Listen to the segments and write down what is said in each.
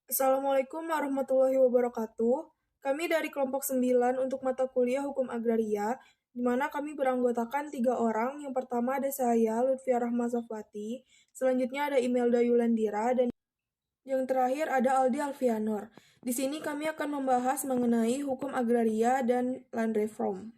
Assalamualaikum warahmatullahi wabarakatuh. Kami dari kelompok 9 untuk mata kuliah Hukum Agraria, di mana kami beranggotakan 3 orang. Yang pertama ada saya, Lutfiah Rahma Safwati. Selanjutnya ada Imelda Yulandira, dan yang terakhir ada Aldi Alfianor. Di sini kami akan membahas mengenai hukum agraria dan land reform.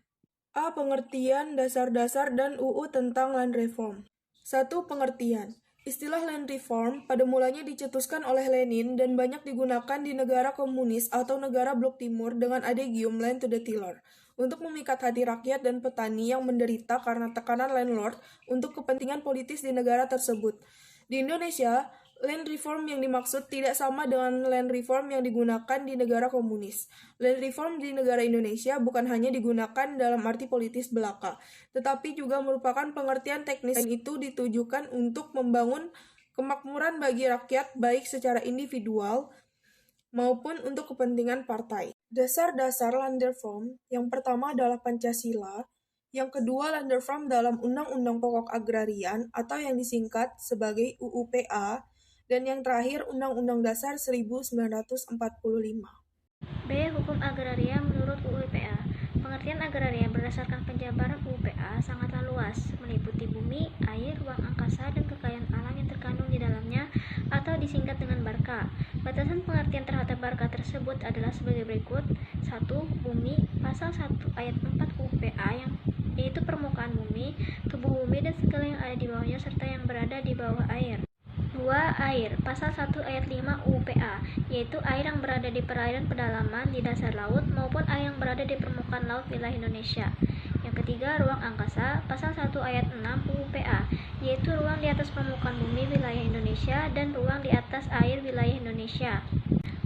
A. Pengertian dasar-dasar dan UU tentang land reform. 1. Pengertian. Istilah land reform pada mulanya dicetuskan oleh Lenin dan banyak digunakan di negara komunis atau negara blok timur dengan adegium land to the tiller untuk memikat hati rakyat dan petani yang menderita karena tekanan landlord untuk kepentingan politis di negara tersebut. Di Indonesia, land reform yang dimaksud tidak sama dengan land reform yang digunakan di negara komunis. Land reform di negara Indonesia bukan hanya digunakan dalam arti politis belaka, tetapi juga merupakan pengertian teknis dan itu ditujukan untuk membangun kemakmuran bagi rakyat baik secara individual maupun untuk kepentingan partai. Dasar-dasar land reform yang pertama adalah Pancasila, yang kedua land reform dalam Undang-Undang Pokok Agrarian atau yang disingkat sebagai UUPA, dan yang terakhir Undang-Undang Dasar 1945. B. Hukum agraria menurut UUPA. Pengertian agraria berdasarkan penjabaran UUPA sangatlah luas, meliputi bumi, air, ruang angkasa, dan kekayaan alam yang terkandung di dalamnya atau disingkat dengan Barka. Batasan pengertian terhadap Barka tersebut adalah sebagai berikut. 1. Bumi, pasal 1 ayat 4 UUPA yaitu permukaan bumi, tubuh bumi, dan segala yang ada di bawahnya serta yang berada di bawah air. 2. Air, pasal 1 ayat 5 UPA, yaitu air yang berada di perairan pedalaman di dasar laut maupun air yang berada di permukaan laut wilayah Indonesia. Yang ketiga, ruang angkasa, pasal 1 ayat 6 UPA, yaitu ruang di atas permukaan bumi wilayah Indonesia dan ruang di atas air wilayah Indonesia.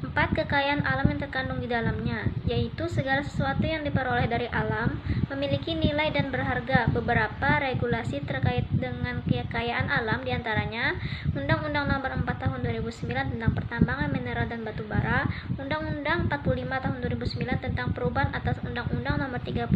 4. Kekayaan alam yang terkandung di dalamnya, yaitu segala sesuatu yang diperoleh dari alam, memiliki nilai dan berharga. Beberapa regulasi terkait dengan kekayaan alam diantaranya Undang-Undang Nomor 4 Tahun 2009 tentang Pertambangan Mineral dan Batu Bara, Undang-Undang 45 Tahun 2009 tentang perubahan atas Undang-Undang Nomor 31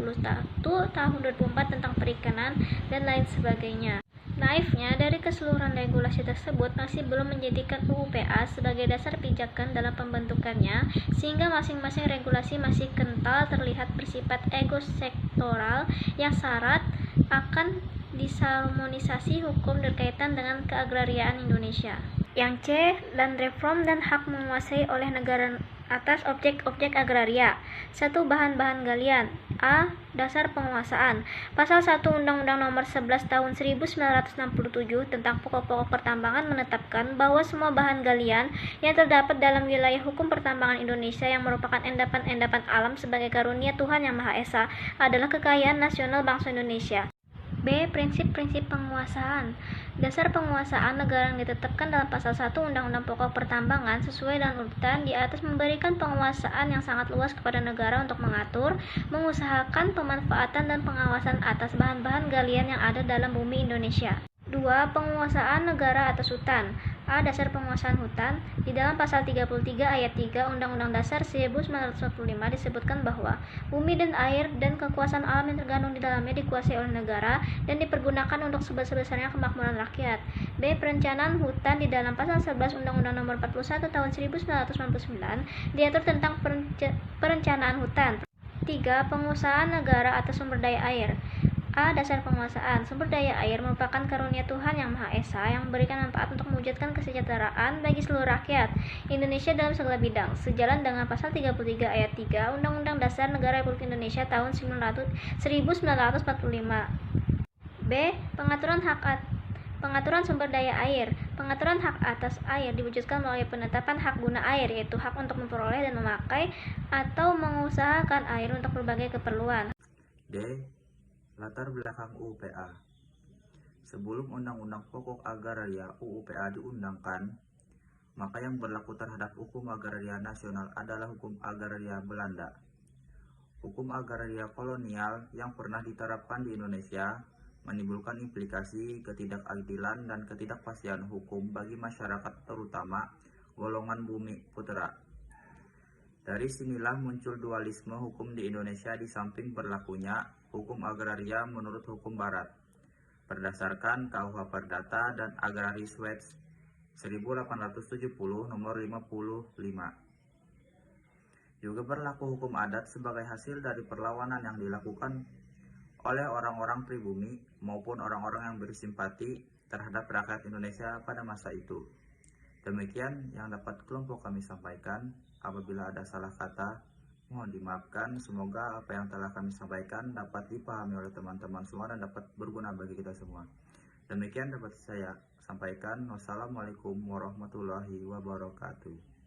Tahun 2004 tentang Perikanan, dan lain sebagainya. Naifnya, dari keseluruhan regulasi tersebut masih belum menjadikan UUPA sebagai dasar pijakan dalam pembentukannya, sehingga masing-masing regulasi masih kental terlihat bersifat ego-sektoral yang syarat akan disharmonisasi hukum berkaitan dengan keagrariaan Indonesia. Yang C. Land reform dan hak menguasai oleh negara atas objek-objek agraria. 1. Bahan-bahan galian. A. Dasar penguasaan. Pasal 1 Undang-Undang Nomor 11 Tahun 1967 tentang pokok-pokok pertambangan menetapkan bahwa semua bahan galian yang terdapat dalam wilayah hukum pertambangan Indonesia yang merupakan endapan-endapan alam sebagai karunia Tuhan Yang Maha Esa adalah kekayaan nasional bangsa Indonesia. B. Prinsip-prinsip penguasaan. Dasar penguasaan negara yang ditetapkan dalam pasal 1 Undang-Undang Pokok Pertambangan sesuai dengan urutan di atas memberikan penguasaan yang sangat luas kepada negara untuk mengatur, mengusahakan pemanfaatan dan pengawasan atas bahan-bahan galian yang ada dalam bumi Indonesia. 2. Penguasaan negara atas hutan. A. Dasar penguasaan hutan. Di dalam pasal 33 ayat 3 Undang-Undang Dasar 1945 disebutkan bahwa bumi dan air dan kekuasaan alam yang terkandung di dalamnya dikuasai oleh negara dan dipergunakan untuk sebesar-besarnya kemakmuran rakyat. B. Perencanaan hutan. Di dalam pasal 11 Undang-Undang Nomor 41 Tahun 1999 diatur tentang perencanaan hutan. 3. Penguasaan negara atas sumber daya air. A. Dasar penguasaan. Sumber daya air merupakan karunia Tuhan Yang Maha Esa yang memberikan manfaat untuk mewujudkan kesejahteraan bagi seluruh rakyat Indonesia dalam segala bidang, sejalan dengan pasal 33 ayat 3 Undang-Undang Dasar Negara Republik Indonesia tahun 1945. B. Pengaturan sumber daya air. Pengaturan hak atas air diwujudkan melalui penetapan hak guna air, yaitu hak untuk memperoleh dan memakai atau mengusahakan air untuk berbagai keperluan. D. Latar belakang UUPA. Sebelum Undang-Undang Pokok Agraria UUPA diundangkan, maka yang berlaku terhadap hukum agraria nasional adalah hukum agraria Belanda. Hukum agraria kolonial yang pernah diterapkan di Indonesia menimbulkan implikasi ketidakadilan dan ketidakpastian hukum bagi masyarakat, terutama golongan bumi putra. Dari sinilah muncul dualisme hukum di Indonesia di samping berlakunya hukum agraria menurut hukum barat, berdasarkan KUH Perdata dan Agraris West 1870 nomor 55. Juga berlaku hukum adat sebagai hasil dari perlawanan yang dilakukan oleh orang-orang pribumi maupun orang-orang yang bersimpati terhadap rakyat Indonesia pada masa itu. Demikian yang dapat kelompok kami sampaikan. Apabila ada salah kata, mohon dimaafkan. Semoga apa yang telah kami sampaikan dapat dipahami oleh teman-teman semua dan dapat berguna bagi kita semua. Demikian dapat saya sampaikan. Wassalamualaikum warahmatullahi wabarakatuh.